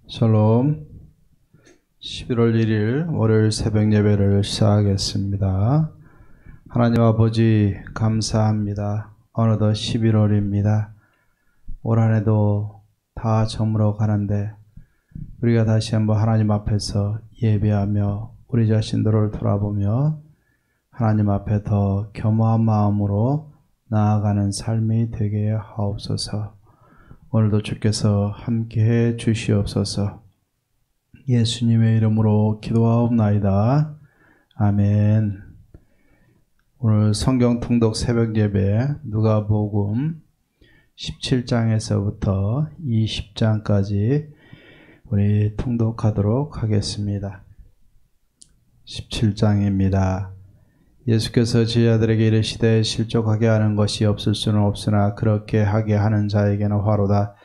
샬롬. 11월 1일 월요일 새벽 예배를 시작하겠습니다. 하나님 아버지 감사합니다. 어느덧 11월입니다. 올 한 해도 다 저물어 가는데 우리가 다시 한번 하나님 앞에서 예배하며 우리 자신들을 돌아보며 하나님 앞에 더 겸허한 마음으로 나아가는 삶이 되게 하옵소서. 오늘도 주께서 함께해 주시옵소서. 예수님의 이름으로 기도하옵나이다. 아멘. 오늘 성경 통독 새벽 예배 누가복음 17장에서부터 20장까지 우리 통독하도록 하겠습니다. 17장입니다. 예수께서 제자들에게 이르시되 실족하게 하는 것이 없을 수는 없으나 그렇게 하게 하는 자에게는 화로다.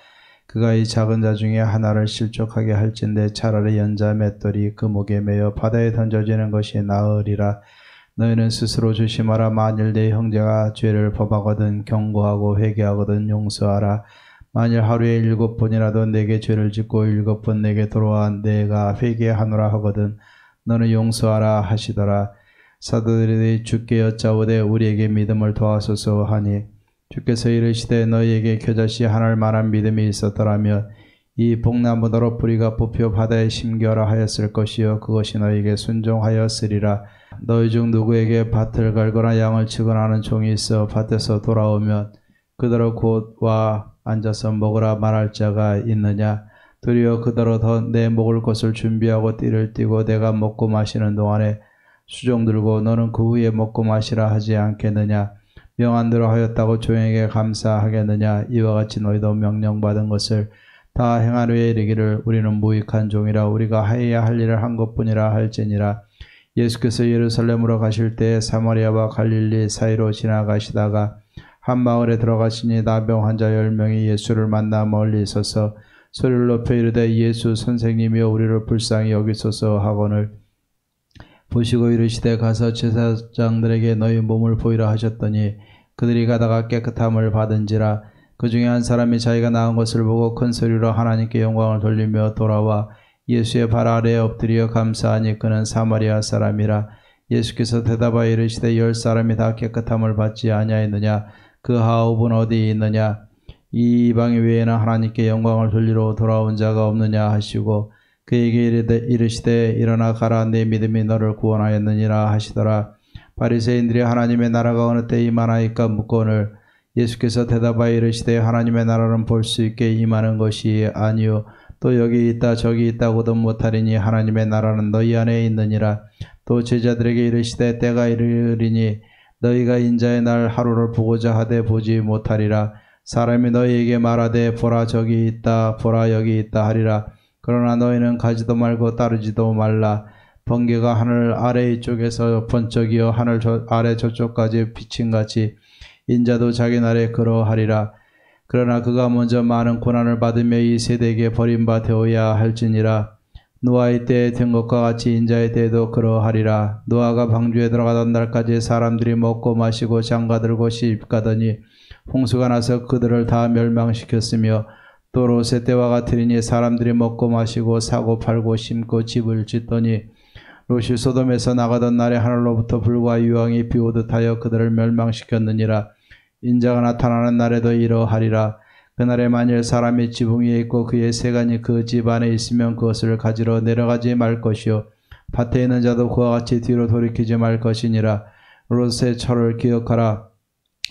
그가 이 작은 자 중에 하나를 실족하게 할진대 차라리 연자 맷돌이 그 목에 매어 바다에 던져지는 것이 나으리라. 너희는 스스로 조심하라. 만일 내 형제가 죄를 범하거든 경고하고 회개하거든 용서하라. 만일 하루에 7번이라도 내게 죄를 짓고 7번 내게 돌아와 내가 회개하노라 하거든 너는 용서하라 하시더라. 사도들이 주께 여짜오되 우리에게 믿음을 도하소서 하니 주께서 이르시되 너희에게 겨자씨 하나를 만한 믿음이 있었더라면 이 복나무더러 뿌리가 뽑혀 바다에 심겨라 하였을 것이요 그것이 너희에게 순종하였으리라. 너희 중 누구에게 밭을 갈거나 양을 치거나 하는 종이 있어 밭에서 돌아오면 그대로 곧 와 앉아서 먹으라 말할 자가 있느냐. 도리어 그대로 더 내 먹을 것을 준비하고 띠를 띠고 내가 먹고 마시는 동안에 수종 들고 너는 그 후에 먹고 마시라 하지 않겠느냐. 명한 대로 하였다고 종에게 감사하겠느냐. 이와 같이 너희도 명령받은 것을 다 행한 후에 이르기를 우리는 무익한 종이라 우리가 하여야 할 일을 한 것뿐이라 할지니라. 예수께서 예루살렘으로 가실 때에 사마리아와 갈릴리 사이로 지나가시다가 한 마을에 들어가시니 나병 환자 10명이 예수를 만나 멀리 서서 소리를 높여 이르되 예수 선생님이여 우리를 불쌍히 여기소서 하거늘 보시고 이르시되 가서 제사장들에게 너희 몸을 보이라 하셨더니 그들이 가다가 깨끗함을 받은지라. 그 중에 한 사람이 자기가 나은 것을 보고 큰 소리로 하나님께 영광을 돌리며 돌아와 예수의 발 아래에 엎드려 감사하니 그는 사마리아 사람이라. 예수께서 대답하여 이르시되 10사람이 다 깨끗함을 받지 아니하였느냐. 그 9은 어디 있느냐. 이 이방인 외에는 하나님께 영광을 돌리러 돌아온 자가 없느냐 하시고 그에게 이르시되 일어나 가라 내 믿음이 너를 구원하였느니라 하시더라. 바리새인들이 하나님의 나라가 어느 때 임하나이까 묻거늘 예수께서 대답하여 이르시되 하나님의 나라는 볼 수 있게 임하는 것이 아니요 또 여기 있다 저기 있다고도 못하리니 하나님의 나라는 너희 안에 있느니라. 또 제자들에게 이르시되 때가 이르리니 너희가 인자의 날 하루를 보고자 하되 보지 못하리라. 사람이 너희에게 말하되 보라 저기 있다 보라 여기 있다 하리라. 그러나 너희는 가지도 말고 따르지도 말라. 번개가 하늘 아래 이쪽에서 번쩍이어 하늘 아래 저쪽까지 비침같이 인자도 자기 날에 그러하리라. 그러나 그가 먼저 많은 고난을 받으며 이 세대에게 버림바 되어야 할지니라. 노아의 때에 된 것과 같이 인자의 때에도 그러하리라. 노아가 방주에 들어가던 날까지 사람들이 먹고 마시고 장가들고 시집가더니 홍수가 나서 그들을 다 멸망시켰으며 또 롯의 때와 같으리니 사람들이 먹고 마시고 사고 팔고 심고 집을 짓더니 롯이 소돔에서 나가던 날에 하늘로부터 불과 유황이 비오듯 하여 그들을 멸망시켰느니라. 인자가 나타나는 날에도 이러하리라. 그날에 만일 사람이 지붕 위에 있고 그의 세간이 그 집 안에 있으면 그것을 가지러 내려가지 말 것이요 밭에 있는 자도 그와 같이 뒤로 돌이키지 말 것이니라. 롯의 철을 기억하라.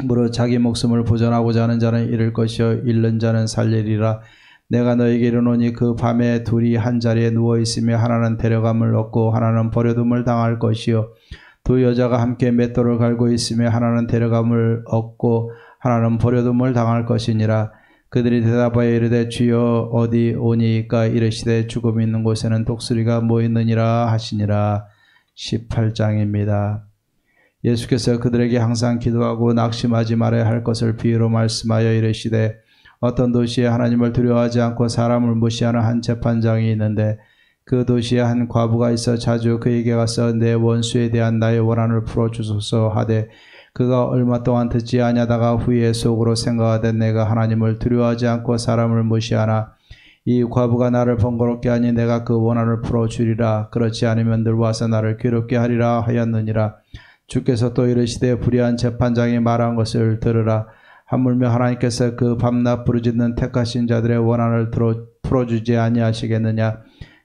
무릇 자기 목숨을 보존하고자 하는 자는 잃을 것이요 잃는 자는 살리리라. 내가 너에게 이르노니 그 밤에 둘이 한 자리에 누워있으며 하나는 데려감을 얻고 하나는 버려둠을 당할 것이요 두 여자가 함께 맷돌을 갈고 있으며 하나는 데려감을 얻고 하나는 버려둠을 당할 것이니라. 그들이 대답하여 이르되 주여 어디 오니까 이르시되 죽음 있는 곳에는 독수리가 모이느니라 하시니라. 18장입니다. 예수께서 그들에게 항상 기도하고 낙심하지 말아야 할 것을 비유로 말씀하여 이르시되 어떤 도시에 하나님을 두려워하지 않고 사람을 무시하는 한 재판장이 있는데 그 도시에 한 과부가 있어 자주 그에게 가서 내 원수에 대한 나의 원한을 풀어주소서 하되 그가 얼마 동안 듣지 아니하다가 후에 속으로 생각하되 내가 하나님을 두려워하지 않고 사람을 무시하나 이 과부가 나를 번거롭게 하니 내가 그 원한을 풀어주리라. 그렇지 않으면 들와서 나를 괴롭게 하리라 하였느니라. 주께서 또 이르시되 불의한 재판장이 말한 것을 들으라. 하물며 하나님께서 그 밤낮 부르짖는 택하신 자들의 원한을 풀어주지 아니하시겠느냐.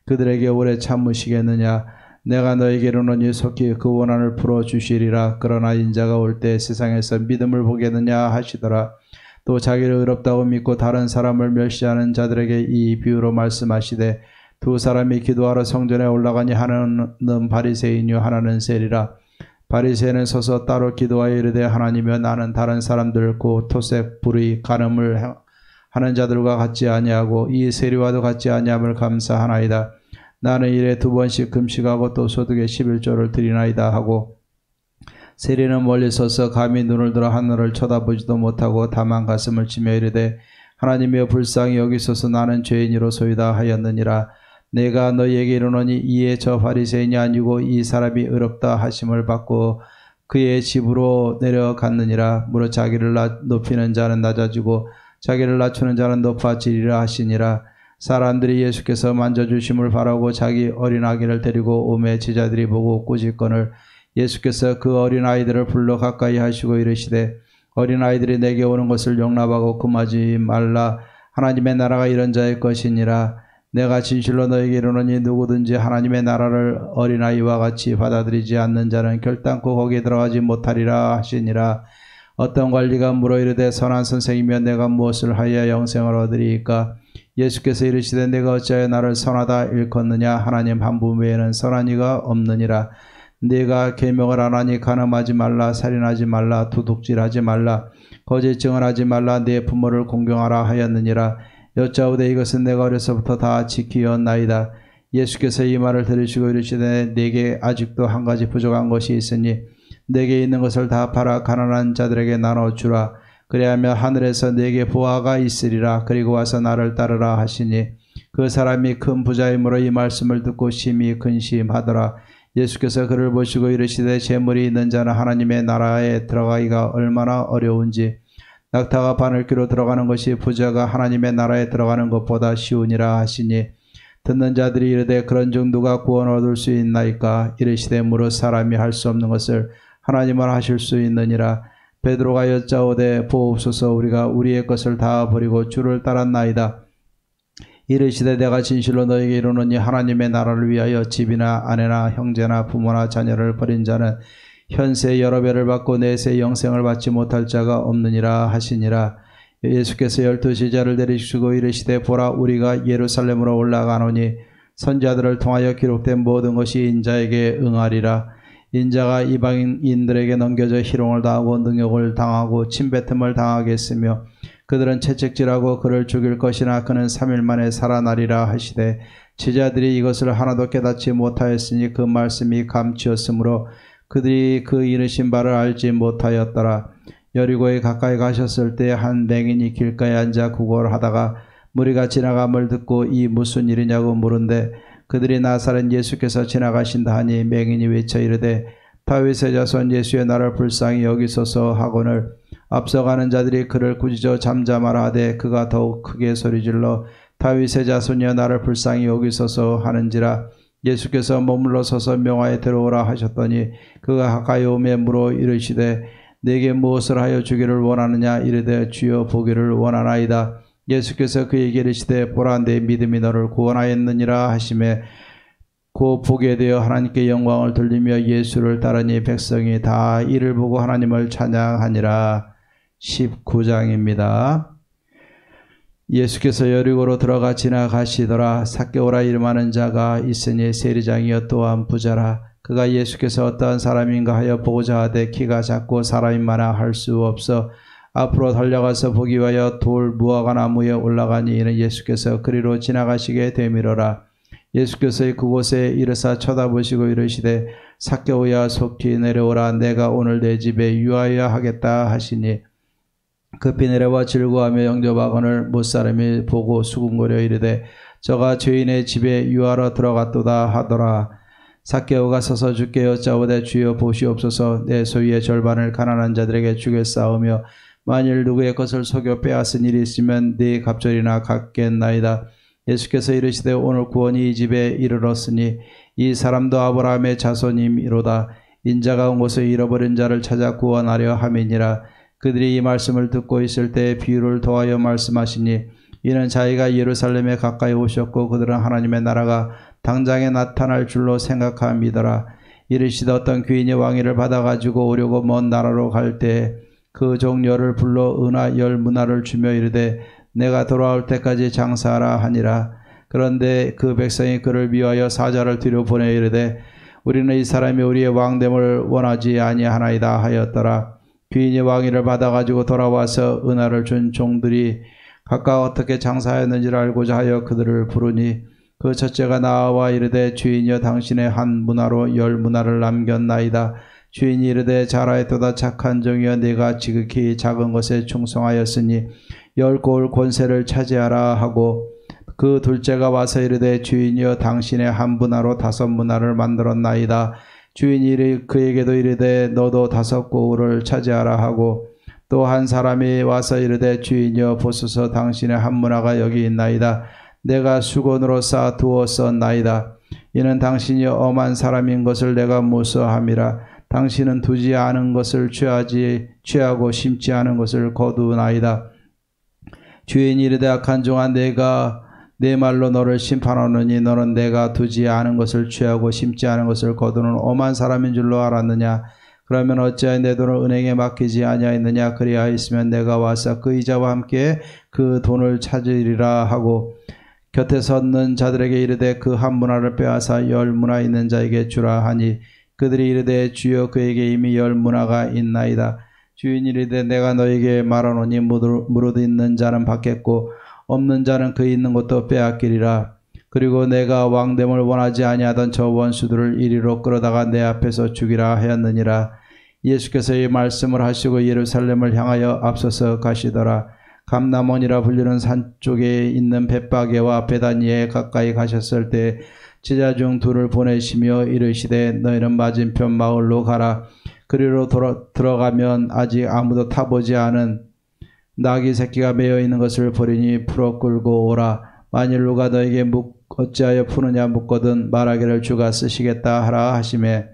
그들에게 오래 참으시겠느냐. 내가 너에게 이르노니 속히 그 원한을 풀어주시리라. 그러나 인자가 올 때 세상에서 믿음을 보겠느냐 하시더라. 또 자기를 의롭다고 믿고 다른 사람을 멸시하는 자들에게 이 비유로 말씀하시되 두 사람이 기도하러 성전에 올라가니 하나는 바리새인이요 하나는 세리라. 바리새인은 서서 따로 기도하여 이르되 하나님이여 나는 다른 사람들 곧 토색 불의 간음을 하는 자들과 같지 아니하고 이 세리와도 같지 아니함을 감사하나이다. 나는 일에 2번씩 금식하고 또 소득의 11조를 드리나이다 하고 세리는 멀리 서서 감히 눈을 들어 하늘을 쳐다보지도 못하고 다만 가슴을 치며 이르되 하나님이여 불쌍히 여기소서 나는 죄인이로소이다 하였느니라. 내가 너희에게 이르노니 이에 저 바리새인이 아니고 이 사람이 의롭다 하심을 받고 그의 집으로 내려갔느니라. 무릇 자기를 높이는 자는 낮아지고 자기를 낮추는 자는 높아지리라 하시니라. 사람들이 예수께서 만져주심을 바라고 자기 어린아기를 데리고 오매 제자들이 보고 꾸짖거늘 예수께서 그 어린아이들을 불러 가까이 하시고 이르시되 어린아이들이 내게 오는 것을 용납하고 금하지 말라. 하나님의 나라가 이런 자의 것이니라. 내가 진실로 너에게 이르노니 누구든지 하나님의 나라를 어린아이와 같이 받아들이지 않는 자는 결단코 거기에 들어가지 못하리라 하시니라. 어떤 관리가 물어 이르되 선한 선생이며 내가 무엇을 하여야 영생을 얻으리이까. 예수께서 이르시되 내가 어찌하여 나를 선하다 일컫느냐. 하나님 한 분 외에는 선한 이가 없느니라. 네가 계명을 안 하니 간음하지 말라, 살인하지 말라, 도둑질하지 말라, 거짓 증언하지 말라, 네 부모를 공경하라 하였느니라. 여짜오되 이것은 내가 어려서부터 다 지키었나이다. 예수께서 이 말을 들으시고 이르시되 내게 아직도 한 가지 부족한 것이 있으니 내게 있는 것을 다 팔아 가난한 자들에게 나눠주라. 그리하면 하늘에서 내게 보화가 있으리라. 그리고 와서 나를 따르라 하시니 그 사람이 큰 부자이므로 이 말씀을 듣고 심히 근심하더라. 예수께서 그를 보시고 이르시되 재물이 있는 자는 하나님의 나라에 들어가기가 얼마나 어려운지 낙타가 바늘귀로 들어가는 것이 부자가 하나님의 나라에 들어가는 것보다 쉬우니라 하시니 듣는 자들이 이르되 그런즉 누가 구원을 얻을 수 있나이까. 이르시되 무릇 사람이 할 수 없는 것을 하나님은 하실 수 있느니라. 베드로가 여짜오되 보옵소서 우리가 우리의 것을 다 버리고 주를 따랐나이다. 이르시되 내가 진실로 너에게 이르노니 하나님의 나라를 위하여 집이나 아내나 형제나 부모나 자녀를 버린 자는 현세 여러 배를 받고 내세 영생을 받지 못할 자가 없느니라 하시니라. 예수께서 12제자를 데리시고 이르시되 보라 우리가 예루살렘으로 올라가노니 선지자들을 통하여 기록된 모든 것이 인자에게 응하리라. 인자가 이방인들에게 넘겨져 희롱을 당하고 능욕을 당하고 침뱉음을 당하겠으며 그들은 채찍질하고 그를 죽일 것이나 그는 3일 만에 살아나리라 하시되 제자들이 이것을 하나도 깨닫지 못하였으니 그 말씀이 감추었으므로 그들이 그 이르신 바를 알지 못하였더라. 여리고에 가까이 가셨을 때 한 맹인이 길가에 앉아 구걸하다가 무리가 지나감을 듣고 이 무슨 일이냐고 물은데 그들이 나사렛 예수께서 지나가신다 하니 맹인이 외쳐 이르되 다윗의 자손 예수의 나를 불쌍히 여기소서 하거늘 앞서가는 자들이 그를 꾸짖어 잠잠하라 하되 그가 더욱 크게 소리질러 다윗의 자손이여 나를 불쌍히 여기소서 하는지라. 예수께서 머물러 서서 명하에 들어오라 하셨더니 그가 가까이 오매 물어 이르시되 내게 무엇을 하여 주기를 원하느냐. 이르되 주여 보기를 원하나이다. 예수께서 그에게 이르시되 보라 내 믿음이 너를 구원하였느니라 하시매 곧 보게 되어 하나님께 영광을 돌리며 예수를 따르니 백성이 다 이를 보고 하나님을 찬양하니라. 19장입니다. 예수께서 여리고로 들어가 지나가시더라. 삭개오라 이름하는 자가 있으니 세리장이여 또한 부자라. 그가 예수께서 어떠한 사람인가 하여 보고자 하되 키가 작고 사람이 많아 할 수 없어 앞으로 달려가서 보기 위하여 돌 무화과 나무에 올라가니 이는 예수께서 그리로 지나가시게 되밀어라. 예수께서 그곳에 이르사 쳐다보시고 이르시되 삭개오야 속히 내려오라. 내가 오늘 내 집에 유하여 하겠다 하시니 급히 내려와 즐거워하며 영접하거늘 못사람이 보고 수군거려 이르되 저가 죄인의 집에 유하러 들어갔도다 하더라. 삭개오가 서서 주께 여짜오되 주여 보시옵소서 내 소유의 절반을 가난한 자들에게 주겠사오며 만일 누구의 것을 속여 빼앗은 일이 있으면 네 갑절이나 갚겠나이다. 예수께서 이르시되 오늘 구원이 이 집에 이르렀으니 이 사람도 아브라함의 자손임이로다. 인자가 온 곳에 잃어버린 자를 찾아 구원하려 함이니라. 그들이 이 말씀을 듣고 있을 때 비유를 더하여 말씀하시니 이는 자기가 예루살렘에 가까이 오셨고 그들은 하나님의 나라가 당장에 나타날 줄로 생각함이더라. 이르시되 어떤 귀인이 왕위를 받아가지고 오려고 먼 나라로 갈 때 그 종려를 불러 은하 10문화를 주며 이르되 내가 돌아올 때까지 장사하라 하니라. 그런데 그 백성이 그를 미워하여 사자를 뒤로 보내 이르되 우리는 이 사람이 우리의 왕됨을 원하지 아니하나이다 하였더라. 귀인이 왕위를 받아가지고 돌아와서 은하를 준 종들이 각각 어떻게 장사하였는지를 알고자 하여 그들을 부르니 그 첫째가 나와 이르되 주인이여 당신의 한 문화로 10문화를 남겼나이다. 주인이 이르되 잘하였도다 착한 종이여 네가 지극히 작은 것에 충성하였으니 10고을 권세를 차지하라 하고 그 둘째가 와서 이르되 주인이여 당신의 한 문화로 5문화를 만들었나이다. 주인이 그에게도 이르되 너도 5고을을 차지하라 하고 또 한 사람이 와서 이르되 주인이여 보소서 당신의 한 문화가 여기 있나이다. 내가 수건으로 쌓아 두었었나이다. 이는 당신이 엄한 사람인 것을 내가 무서함이라. 당신은 두지 않은 것을 취하고 심지 않은 것을 거두나이다. 주인이 이르되 악한 종아 내가 내 말로 너를 심판하노니 너는 내가 두지 않은 것을 취하고 심지 않은 것을 거두는 엄한 사람인 줄로 알았느냐. 그러면 어찌하여 내 돈을 은행에 맡기지 아니하였느냐. 그리하였으면 내가 와서 그 이자와 함께 그 돈을 찾으리라 하고 곁에 섰는 자들에게 이르되 그 한 문화를 빼앗아 10문화 있는 자에게 주라 하니 그들이 이르되 주여 그에게 이미 10문화가 있나이다. 주인이 이르되 내가 너에게 말하노니 무릇 있는 자는 받겠고 없는 자는 그 있는 것도 빼앗기리라. 그리고 내가 왕됨을 원하지 아니하던 저 원수들을 이리로 끌어다가 내 앞에서 죽이라 하였느니라. 예수께서 이 말씀을 하시고 예루살렘을 향하여 앞서서 가시더라. 감람원이라 불리는 산 쪽에 있는 벳바게와 베다니에 가까이 가셨을 때 제자 중 둘을 보내시며 이르시되 너희는 맞은편 마을로 가라. 그리로 들어가면 아직 아무도 타보지 않은 나귀 새끼가 매여 있는 것을 보리니 풀어 끌고 오라. 만일 누가 너에게 어찌하여 푸느냐 묻거든 말하기를 주가 쓰시겠다 하라 하시매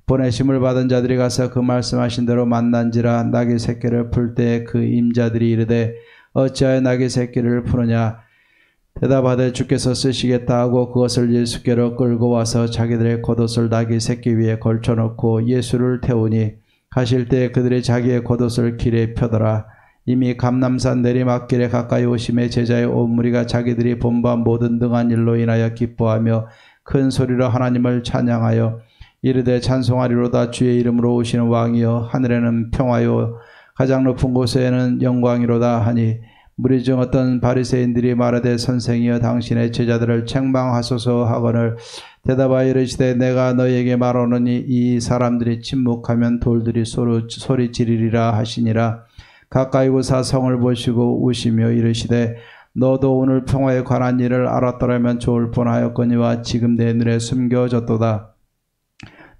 보내심을 받은 자들이 가서 그 말씀하신 대로 만난지라. 나귀 새끼를 풀 때 그 임자들이 이르되 어찌하여 나귀 새끼를 푸느냐. 대답하되 주께서 쓰시겠다 하고 그것을 예수께로 끌고 와서 자기들의 겉옷을 나귀 새끼 위에 걸쳐놓고 예수를 태우니 가실 때 그들이 자기의 겉옷을 길에 펴더라. 이미 감람산 내리막길에 가까이 오심에 제자의 온 무리가 자기들이 본 바 모든 등한 일로 인하여 기뻐하며 큰 소리로 하나님을 찬양하여 이르되 찬송하리로다. 주의 이름으로 오시는 왕이여 하늘에는 평화요 가장 높은 곳에는 영광이로다 하니 무리 중 어떤 바리새인들이 말하되 선생이여 당신의 제자들을 책망하소서 하거늘 대답하여 이르시되 내가 너희에게 말하노니 이 사람들이 침묵하면 돌들이 소리 지르리라 하시니라. 가까이 오사 성을 보시고 우시며 이르시되 너도 오늘 평화에 관한 일을 알았더라면 좋을 뻔하였거니와 지금 내 눈에 숨겨졌도다.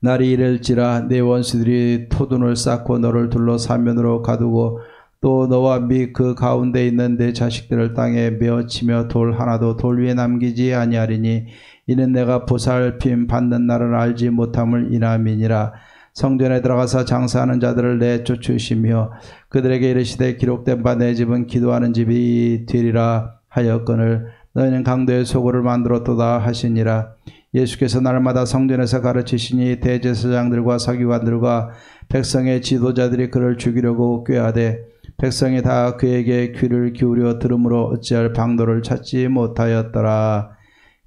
날이 이를지라 내 원수들이 토둔을 쌓고 너를 둘러 사면으로 가두고 또 너와 및 그 가운데 있는 내 자식들을 땅에 메어치며 돌 하나도 돌 위에 남기지 아니하리니 이는 내가 보살핌 받는 날을 알지 못함을 인함이니라. 성전에 들어가서 장사하는 자들을 내쫓으시며 그들에게 이르시되 기록된 바 내 집은 기도하는 집이 되리라 하였거늘 너희는 강도의 소굴을 만들었도다 하시니라. 예수께서 날마다 성전에서 가르치시니 대제사장들과 서기관들과 백성의 지도자들이 그를 죽이려고 꾀하되 백성이 다 그에게 귀를 기울여 들으므로 어찌할 방도를 찾지 못하였더라.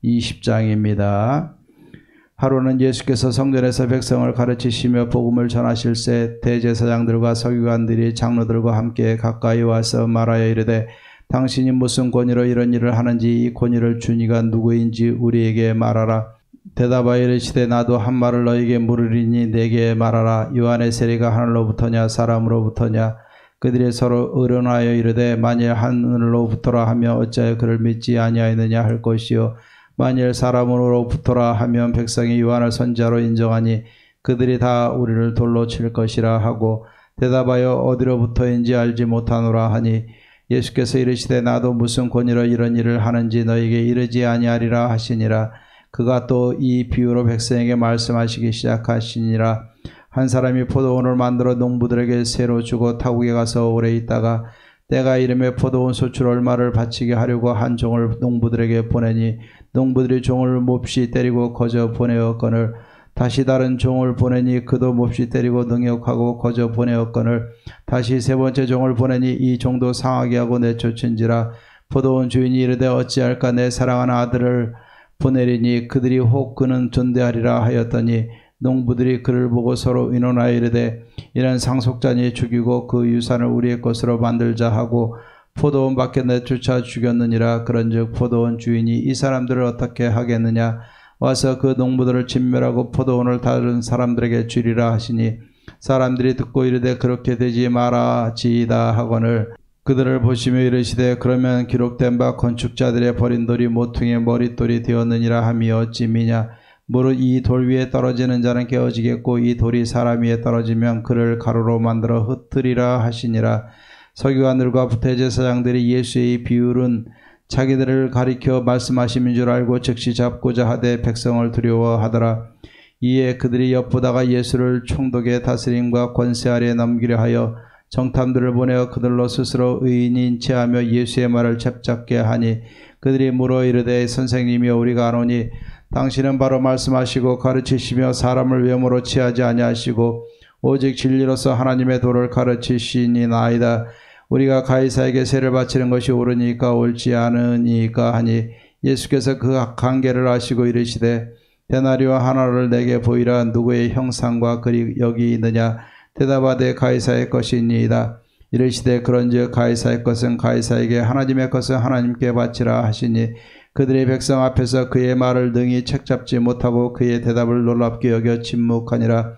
20장입니다. 하루는 예수께서 성전에서 백성을 가르치시며 복음을 전하실새 대제사장들과 서기관들이 장로들과 함께 가까이 와서 말하여 이르되 당신이 무슨 권위로 이런 일을 하는지 이 권위를 준 이가 누구인지 우리에게 말하라. 대답하여 이르시되 나도 한 말을 너에게 물으리니 내게 말하라. 요한의 세례가 하늘로부터냐 사람으로부터냐. 그들이 서로 의논하여 이르되 만일 하늘로부터라 하며 어찌하여 그를 믿지 아니하였느냐 할 것이요 만일 사람으로부터라 하면 백성이 요한을 선지자로 인정하니 그들이 다 우리를 돌로 칠 것이라 하고 대답하여 어디로부터인지 알지 못하노라 하니 예수께서 이르시되 나도 무슨 권위로 이런 일을 하는지 너에게 이르지 아니하리라 하시니라. 그가 또 이 비유로 백성에게 말씀하시기 시작하시니라. 한 사람이 포도원을 만들어 농부들에게 새로 주고 타국에 가서 오래 있다가 때가 이름에 포도원 소출 얼마를 바치게 하려고 한 종을 농부들에게 보내니 농부들이 종을 몹시 때리고 거저 보내었거늘 다시 다른 종을 보내니 그도 몹시 때리고 능욕하고 거저 보내었거늘 다시 세 번째 종을 보내니 이 종도 상하게 하고 내쫓은지라. 포도원 주인이 이르되 어찌할까 내 사랑하는 아들을 보내리니 그들이 혹 그는 존대하리라 하였더니 농부들이 그를 보고 서로 의논하여 이르되 이는 상속자니 죽이고 그 유산을 우리의 것으로 만들자 하고 포도원 밖에 내쫓아 죽였느니라. 그런즉 포도원 주인이 이 사람들을 어떻게 하겠느냐 와서 그 농부들을 진멸하고 포도원을 다른 사람들에게 주리라 하시니 사람들이 듣고 이르되 그렇게 되지 말아지이다 하거늘 그들을 보시며 이르시되 그러면 기록된 바 건축자들의 버린 돌이 모퉁이의 머릿돌이 되었느니라 함이 어찌미냐. 무릇 이 돌 위에 떨어지는 자는 깨어지겠고 이 돌이 사람 위에 떨어지면 그를 가루로 만들어 흩으리라 하시니라. 서기관들과 대제사장들이 예수의 비유는 자기들을 가리켜 말씀하심인 줄 알고 즉시 잡고자 하되 백성을 두려워하더라. 이에 그들이 엿보다가 예수를 총독의 다스림과 권세 아래에 넘기려 하여 정탐들을 보내어 그들로 스스로 의인인 체하며 예수의 말을 잡잡게 하니 그들이 물어 이르되 선생님이여 우리가 아노니 당신은 바로 말씀하시고 가르치시며 사람을 외모로 취하지 아니하시고 오직 진리로서 하나님의 도를 가르치시니나이다. 우리가 가이사에게 세를 바치는 것이 옳으니까 옳지 않으니까 하니 예수께서 그 관계를 아시고 이르시되 데나리온 하나를 내게 보이라. 누구의 형상과 글이 여기 있느냐. 대답하되 가이사의 것이니이다. 이르시되 그런즉 가이사의 것은 가이사에게 하나님의 것은 하나님께 바치라 하시니 그들의 백성 앞에서 그의 말을 능히 책잡지 못하고 그의 대답을 놀랍게 여겨 침묵하니라.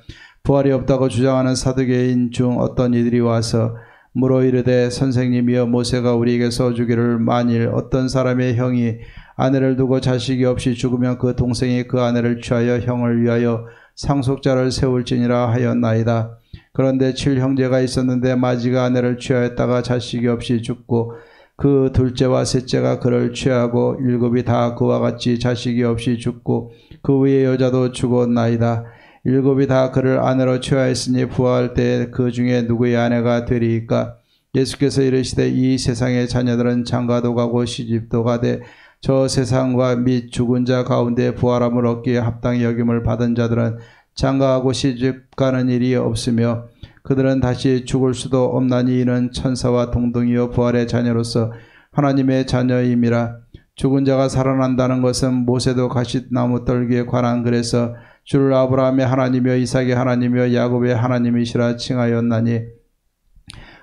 부활이 없다고 주장하는 사두개인 중 어떤 이들이 와서 물어 이르되 선생님이여 모세가 우리에게 써주기를 만일 어떤 사람의 형이 아내를 두고 자식이 없이 죽으면 그 동생이 그 아내를 취하여 형을 위하여 상속자를 세울지니라 하였나이다. 그런데 7형제가 있었는데 마지가 아내를 취하였다가 자식이 없이 죽고 그 둘째와 셋째가 그를 취하고 7이 다 그와 같이 자식이 없이 죽고 그 위에 여자도 죽었나이다. 7이 다 그를 아내로 취하였으니 부활할 때 그 중에 누구의 아내가 되리이까. 예수께서 이르시되 이 세상의 자녀들은 장가도 가고 시집도 가되 저 세상과 및 죽은 자 가운데 부활함을 얻기에 합당히 여김을 받은 자들은 장가하고 시집가는 일이 없으며 그들은 다시 죽을 수도 없나니 이는 천사와 동등이요 부활의 자녀로서 하나님의 자녀임이라. 죽은 자가 살아난다는 것은 모세도 가시나무 떨기에 관한 글에서 주를 아브라함의 하나님이여 이삭의 하나님이여 야곱의 하나님이시라 칭하였나니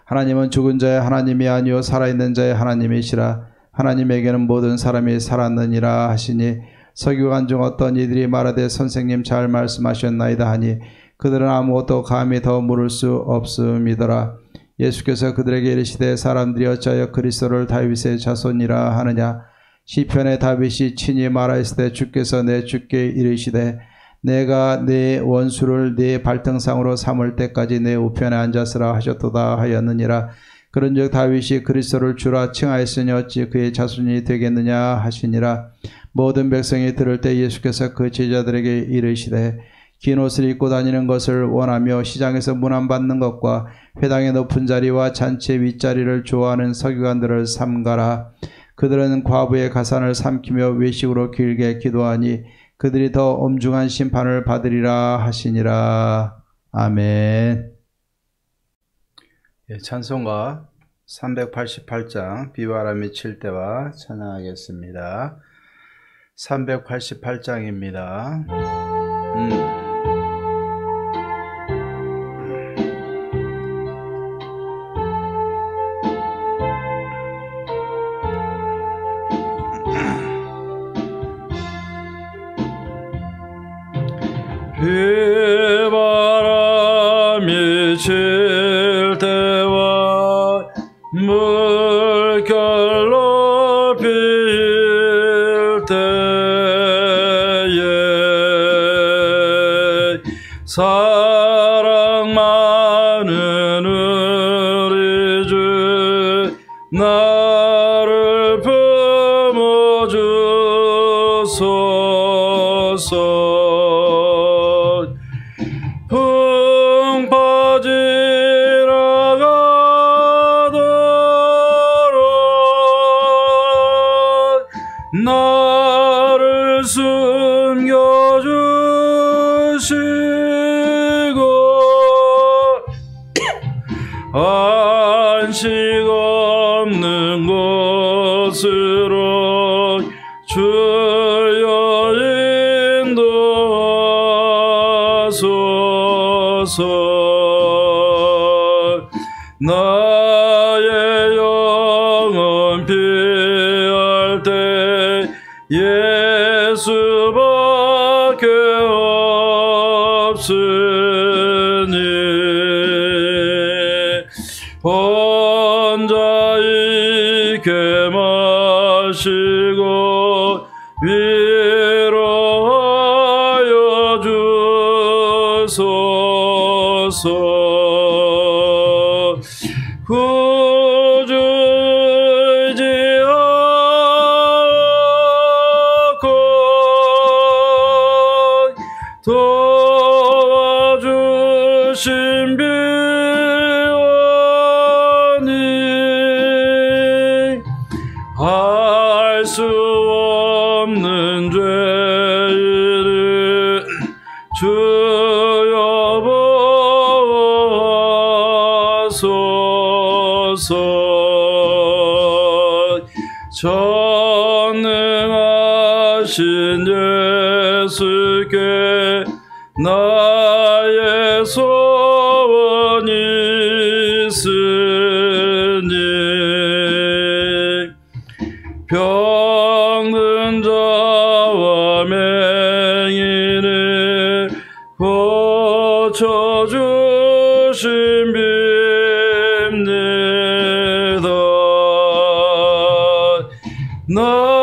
하나님은 죽은 자의 하나님이 아니요 살아있는 자의 하나님이시라. 하나님에게는 모든 사람이 살았느니라 하시니 서기관 중 어떤 이들이 말하되 선생님 잘 말씀하셨나이다 하니 그들은 아무것도 감히 더 물을 수 없음이더라. 예수께서 그들에게 이르시되 사람들이 어찌하여 그리스도를 다윗의 자손이라 하느냐. 시편의 다윗이 친히 말하였을 때 주께서 내 주께 이르시되 내가 내 원수를 내 발등상으로 삼을 때까지 내 우편에 앉았으라 하셨도다 하였느니라. 그런즉 다윗이 그리스도를 주라 칭하였으니 어찌 그의 자손이 되겠느냐 하시니라. 모든 백성이 들을 때 예수께서 그 제자들에게 이르시되 긴 옷을 입고 다니는 것을 원하며 시장에서 문안받는 것과 회당의 높은 자리와 잔치의 윗자리를 좋아하는 서기관들을 삼가라. 그들은 과부의 가산을 삼키며 외식으로 길게 기도하니 그들이 더 엄중한 심판을 받으리라 하시니라. 아멘. 찬송가 388장 비바람이 칠 때와 찬양하겠습니다. 388장입니다. 비바람이 칠 때와 물결로 빌 때에 사랑 많은 우리 주 주옵소서. 풍 빠지러 가도록 나를 숨겨주시고 안식 없는 곳으로 주여 인도하소서. 나의 영혼 피할 때 예수밖에 없으니 혼자 있게 마시고 위로하여 주소서. 구주지 않고 도와주신 비원이 할 수 없는 죄를 주여 보소서. 전능하신 예수께 나의 소원이 있으니 병든 자와 맹인을 고쳐주신 빕니다. 나에게는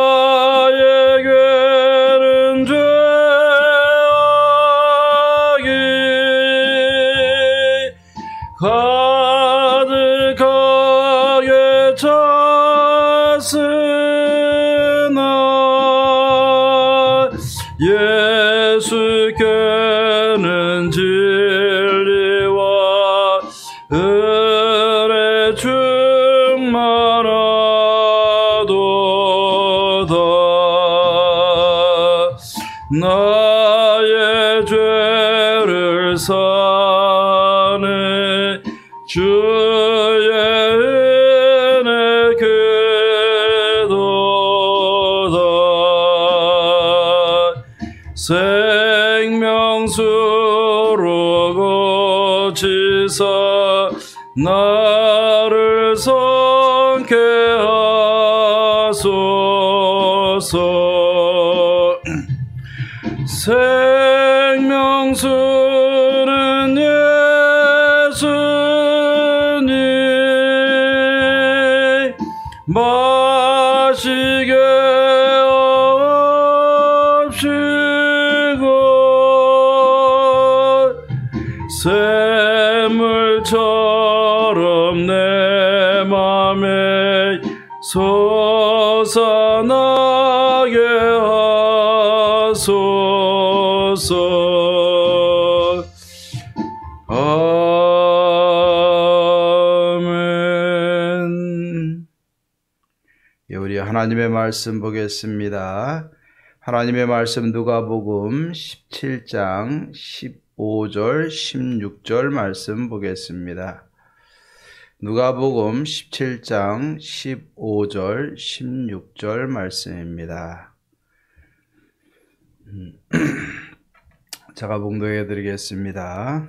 죄악이 가득하게 찼으나 예수께는 진리와 은혜 충만하도다. 나의 죄를 사는 주의 은혜 그도다. 생명수로 고치사 나를 성케 하소서. 생명수는 예수님 마시게 없이고 샘물처럼 내 맘에 솟아나게 하소서. 아멘. 우리 하나님의 말씀 보겠습니다. 하나님의 말씀 누가복음 17장 15절 16절 말씀 보겠습니다. 누가복음 17장 15절 16절 말씀입니다. 제가 봉독해 드리겠습니다.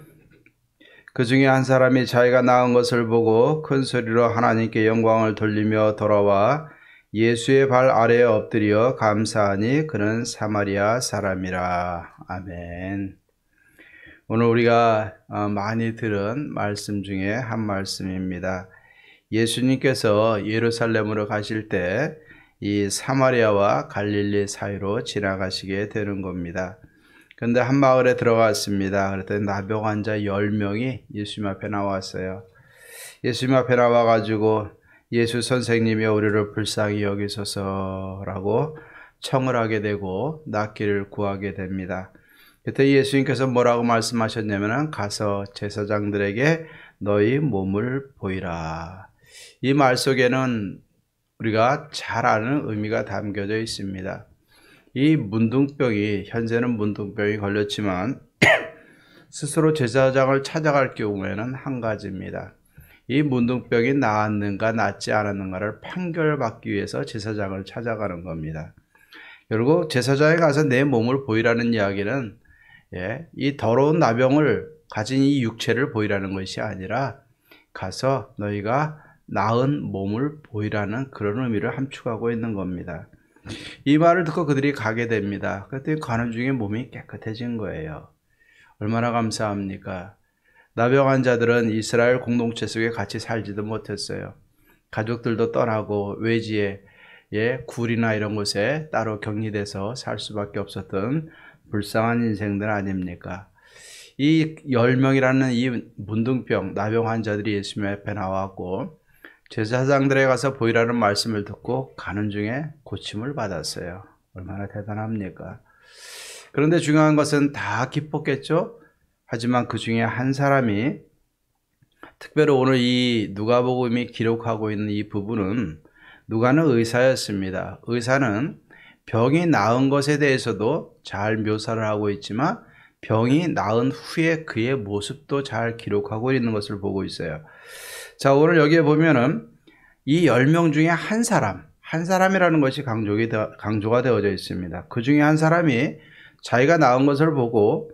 그 중에 한 사람이 자기가 낳은 것을 보고 큰 소리로 하나님께 영광을 돌리며 돌아와 예수의 발 아래에 엎드려 감사하니 그는 사마리아 사람이라. 아멘. 오늘 우리가 많이 들은 말씀 중에 한 말씀입니다. 예수님께서 예루살렘으로 가실 때 이 사마리아와 갈릴리 사이로 지나가시게 되는 겁니다. 그런데 한 마을에 들어갔습니다. 그랬더니 나병 환자 10명이 예수님 앞에 나왔어요. 예수님 앞에 나와가지고 예수 선생님이 우리를 불쌍히 여기소서라고 청을 하게 되고 낫기를 구하게 됩니다. 그때 예수님께서 뭐라고 말씀하셨냐면 가서 제사장들에게 너희 몸을 보이라. 이 말 속에는 우리가 잘 아는 의미가 담겨져 있습니다. 이 문둥병이, 현재는 문둥병이 걸렸지만 스스로 제사장을 찾아갈 경우에는 한 가지입니다. 이 문둥병이 나았는가 낫지 않았는가를 판결받기 위해서 제사장을 찾아가는 겁니다. 결국 제사장에 가서 내 몸을 보이라는 이야기는 이 더러운 나병을 가진 이 육체를 보이라는 것이 아니라 가서 너희가 나은 몸을 보이라는 그런 의미를 함축하고 있는 겁니다. 이 말을 듣고 그들이 가게 됩니다. 그랬더니 가는 중에 몸이 깨끗해진 거예요. 얼마나 감사합니까? 나병 환자들은 이스라엘 공동체 속에 같이 살지도 못했어요. 가족들도 떠나고 외지에 굴이나 이런 곳에 따로 격리돼서 살 수밖에 없었던 불쌍한 인생들 아닙니까? 이 10명이라는 이 문둥병, 나병 환자들이 예수님 앞에 나왔고 제사장들에 가서 보이라는 말씀을 듣고 가는 중에 고침을 받았어요. 얼마나 대단합니까? 그런데 중요한 것은 다 기뻤겠죠? 하지만 그 중에 한 사람이, 특별히 오늘 이 누가복음이 기록하고 있는 이 부분은 누가는 의사였습니다. 의사는 병이 나은 것에 대해서도 잘 묘사를 하고 있지만 병이 나은 후에 그의 모습도 잘 기록하고 있는 것을 보고 있어요. 자, 오늘 여기에 보면은 이 10명 중에 한 사람이라는 것이 강조가 되어져 있습니다. 그 중에 한 사람이 자기가 나은 것을 보고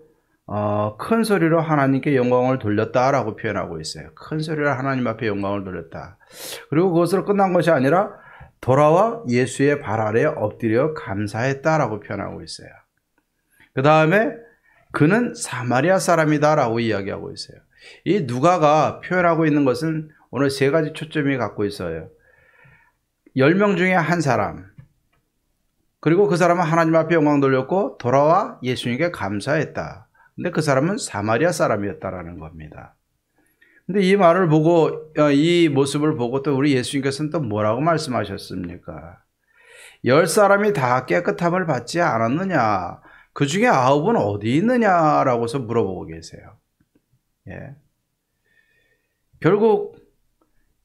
큰 소리로 하나님께 영광을 돌렸다라고 표현하고 있어요. 큰 소리로 하나님 앞에 영광을 돌렸다. 그리고 그것으로 끝난 것이 아니라 돌아와 예수의 발 아래에 엎드려 감사했다라고 표현하고 있어요. 그 다음에 그는 사마리아 사람이다라고 이야기하고 있어요. 이 누가가 표현하고 있는 것은 오늘 세 가지 초점이 갖고 있어요. 10명 중에 한 사람, 그리고 그 사람은 하나님 앞에 영광 돌렸고 돌아와 예수님께 감사했다. 근데 그 사람은 사마리아 사람이었다라는 겁니다. 근데 이 말을 보고, 이 모습을 보고 또 우리 예수님께서는 또 뭐라고 말씀하셨습니까? 10사람이 다 깨끗함을 받지 않았느냐? 그 중에 9은 어디 있느냐라고서 물어보고 계세요. 결국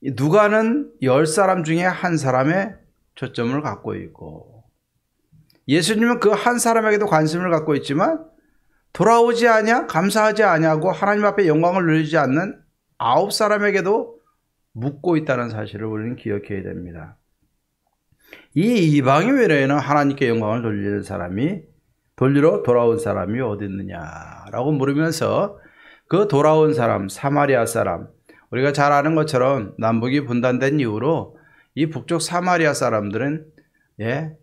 누가는 10사람 중에 한 사람의 초점을 갖고 있고, 예수님은 그 한 사람에게도 관심을 갖고 있지만 돌아오지 않냐, 감사하지 않냐고 하나님 앞에 영광을 누리지 않는 9사람에게도 묻고 있다는 사실을 우리는 기억해야 됩니다. 이 이방인 외에는 하나님께 영광을 돌리러 돌아온 사람이 어디 있느냐라고 물으면서 그 돌아온 사람, 사마리아 사람, 우리가 잘 아는 것처럼 남북이 분단된 이후로 이 북쪽 사마리아 사람들은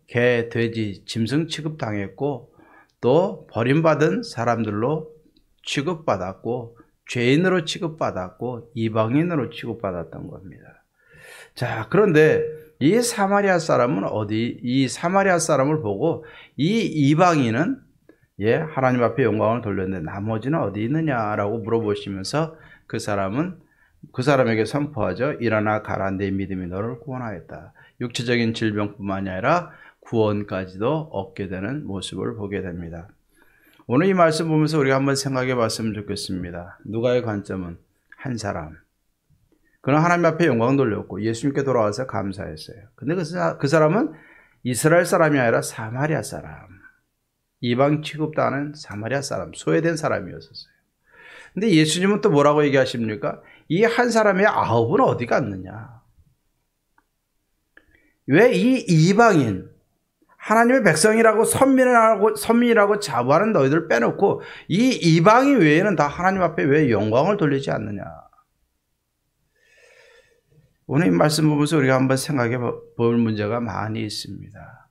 개, 돼지, 짐승 취급당했고 또 버림받은 사람들로 취급받았고 죄인으로 취급받았고 이방인으로 취급받았던 겁니다. 자, 그런데 이 사마리아 사람은 이 사마리아 사람을 보고 이 이방인은 하나님 앞에 영광을 돌렸는데 나머지는 어디 있느냐라고 물어보시면서 그 사람에게 선포하죠. 일어나 가라, 내 믿음이 너를 구원하였다. 육체적인 질병뿐만이 아니라 구원까지도 얻게 되는 모습을 보게 됩니다. 오늘 이 말씀 보면서 우리가 한번 생각해 봤으면 좋겠습니다. 누가의 관점은 한 사람. 그는 하나님 앞에 영광 돌렸고 예수님께 돌아와서 감사했어요. 근데 그 사람은 이스라엘 사람이 아니라 사마리아 사람. 이방 취급당하는 사마리아 사람, 소외된 사람이었었어요. 근데 예수님은 또 뭐라고 얘기하십니까? 이 한 사람의 9은 어디 갔느냐? 왜 이 이방인, 하나님의 백성이라고 선민이라고 자부하는 너희들 빼놓고 이 이방인 외에는 다 하나님 앞에 왜 영광을 돌리지 않느냐? 오늘 이 말씀 보면서 우리가 한번 생각해 볼 문제가 많이 있습니다.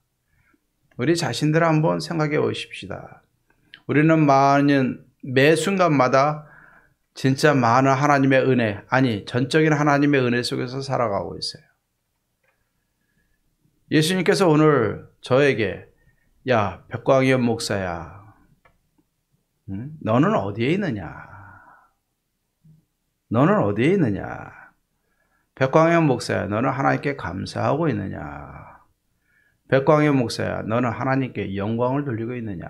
우리 자신들 한번 생각해 보십시다. 우리는 매 순간마다 진짜 많은 하나님의 은혜, 전적인 하나님의 은혜 속에서 살아가고 있어요. 예수님께서 오늘 저에게 야, 백광현 목사야, 너는 어디에 있느냐? 너는 어디에 있느냐? 백광현 목사야, 너는 하나님께 감사하고 있느냐? 백광의 목사야, 너는 하나님께 영광을 돌리고 있느냐?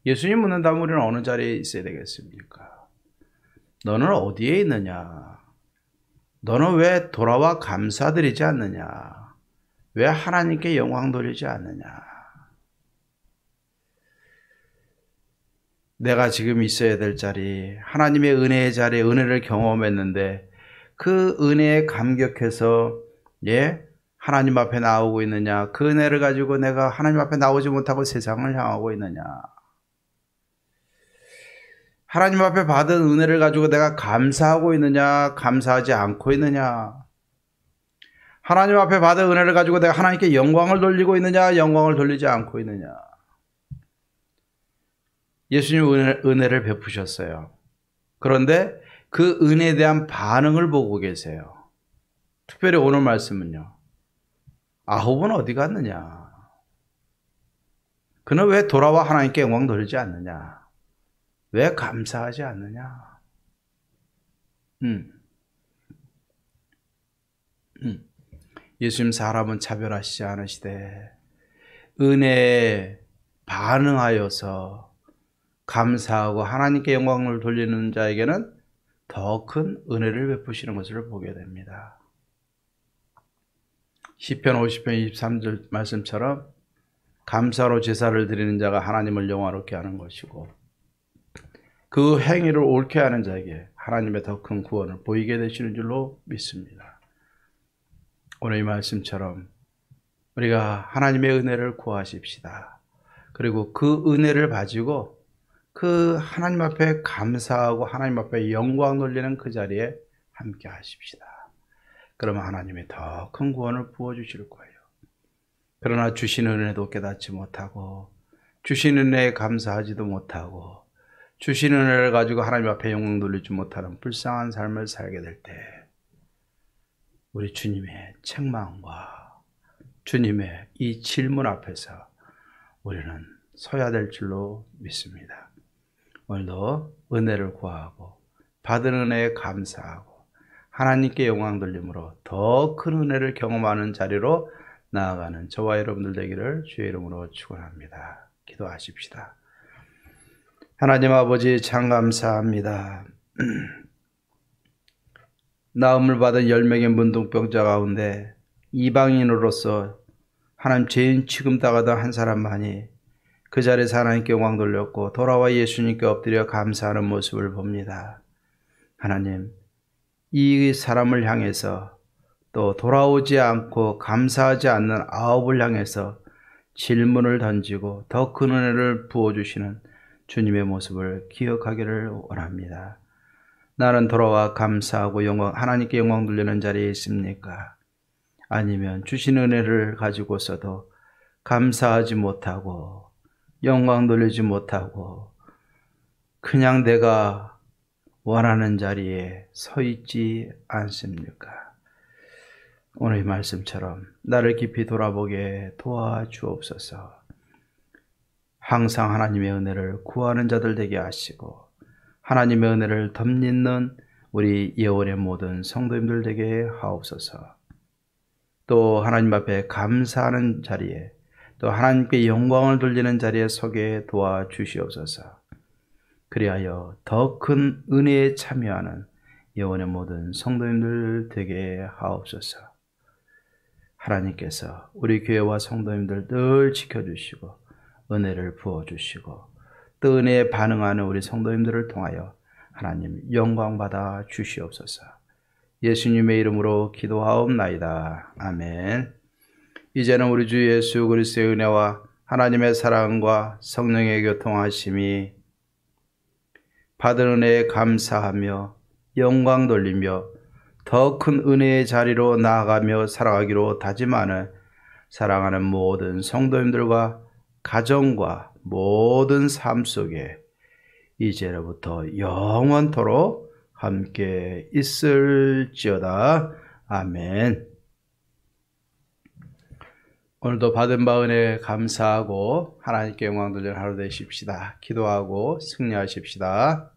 예수님 묻는다면 우리는 어느 자리에 있어야 되겠습니까? 너는 어디에 있느냐? 너는 왜 돌아와 감사드리지 않느냐? 왜 하나님께 영광 돌리지 않느냐? 내가 지금 있어야 될 자리, 하나님의 은혜의 자리에 은혜를 경험했는데 그 은혜에 감격해서 하나님 앞에 나오고 있느냐? 그 은혜를 가지고 내가 하나님 앞에 나오지 못하고 세상을 향하고 있느냐? 하나님 앞에 받은 은혜를 가지고 내가 감사하고 있느냐? 감사하지 않고 있느냐? 하나님 앞에 받은 은혜를 가지고 내가 하나님께 영광을 돌리고 있느냐? 영광을 돌리지 않고 있느냐? 예수님 은혜를 베푸셨어요. 그런데 그 은혜에 대한 반응을 보고 계세요. 특별히 오늘 말씀은요. 아홉은 어디 갔느냐? 그는 왜 돌아와 하나님께 영광 돌리지 않느냐? 왜 감사하지 않느냐? 예수님 사람은 차별하시지 않으시되 은혜에 반응하여서 감사하고 하나님께 영광을 돌리는 자에게는 더 큰 은혜를 베푸시는 것을 보게 됩니다. 시편 50편 23절 말씀처럼 감사로 제사를 드리는 자가 하나님을 영화롭게 하는 것이고 그 행위를 옳게 하는 자에게 하나님의 더 큰 구원을 보이게 되시는 줄로 믿습니다. 오늘 이 말씀처럼 우리가 하나님의 은혜를 구하십시다. 그리고 그 은혜를 가지고 그 하나님 앞에 감사하고 하나님 앞에 영광 돌리는 그 자리에 함께 하십시다. 그러면 하나님이 더 큰 구원을 부어주실 거예요. 그러나 주신 은혜도 깨닫지 못하고 주신 은혜에 감사하지도 못하고 주신 은혜를 가지고 하나님 앞에 영광 돌리지 못하는 불쌍한 삶을 살게 될 때 우리 주님의 책망과 주님의 이 질문 앞에서 우리는 서야 될 줄로 믿습니다. 오늘도 은혜를 구하고 받은 은혜에 감사하고 하나님께 영광 돌림으로 더 큰 은혜를 경험하는 자리로 나아가는 저와 여러분들 되기를 주의 이름으로 축원합니다. 기도하십시다. 하나님 아버지 참 감사합니다. 나음을 받은 10명의 문둥병자 가운데 이방인으로서 하나님 죄인 취급당하던 한 사람만이 그 자리에서 하나님께 영광 돌렸고 돌아와 예수님께 엎드려 감사하는 모습을 봅니다. 하나님, 이 사람을 향해서 또 돌아오지 않고 감사하지 않는 아홉을 향해서 질문을 던지고 더 큰 은혜를 부어주시는 주님의 모습을 기억하기를 원합니다. 나는 돌아와 감사하고 하나님께 영광 돌리는 자리에 있습니까? 아니면 주신 은혜를 가지고서도 감사하지 못하고 영광 돌리지 못하고 그냥 내가 원하는 자리에 서 있지 않습니까? 오늘 이 말씀처럼 나를 깊이 돌아보게 도와주옵소서. 항상 하나님의 은혜를 구하는 자들 되게 하시고 하나님의 은혜를 덧입는 우리 예원의 모든 성도님들 되게 하옵소서. 또 하나님 앞에 감사하는 자리에 또 하나님께 영광을 돌리는 자리에 서게 도와주시옵소서. 그리하여 더 큰 은혜에 참여하는 예원의 모든 성도님들 되게 하옵소서. 하나님께서 우리 교회와 성도님들 늘 지켜주시고 은혜를 부어주시고 또 은혜에 반응하는 우리 성도님들을 통하여 하나님 영광받아 주시옵소서. 예수님의 이름으로 기도하옵나이다. 아멘. 이제는 우리 주 예수 그리스도의 은혜와 하나님의 사랑과 성령의 교통하심이 받은 은혜에 감사하며 영광 돌리며 더 큰 은혜의 자리로 나아가며 살아가기로 다짐하는 사랑하는 모든 성도님들과 가정과 모든 삶 속에 이제로부터 영원토록 함께 있을지어다. 아멘. 오늘도 받은 바 은혜에 감사하고 하나님께 영광 돌리는 하루 되십시다. 기도하고 승리하십시다.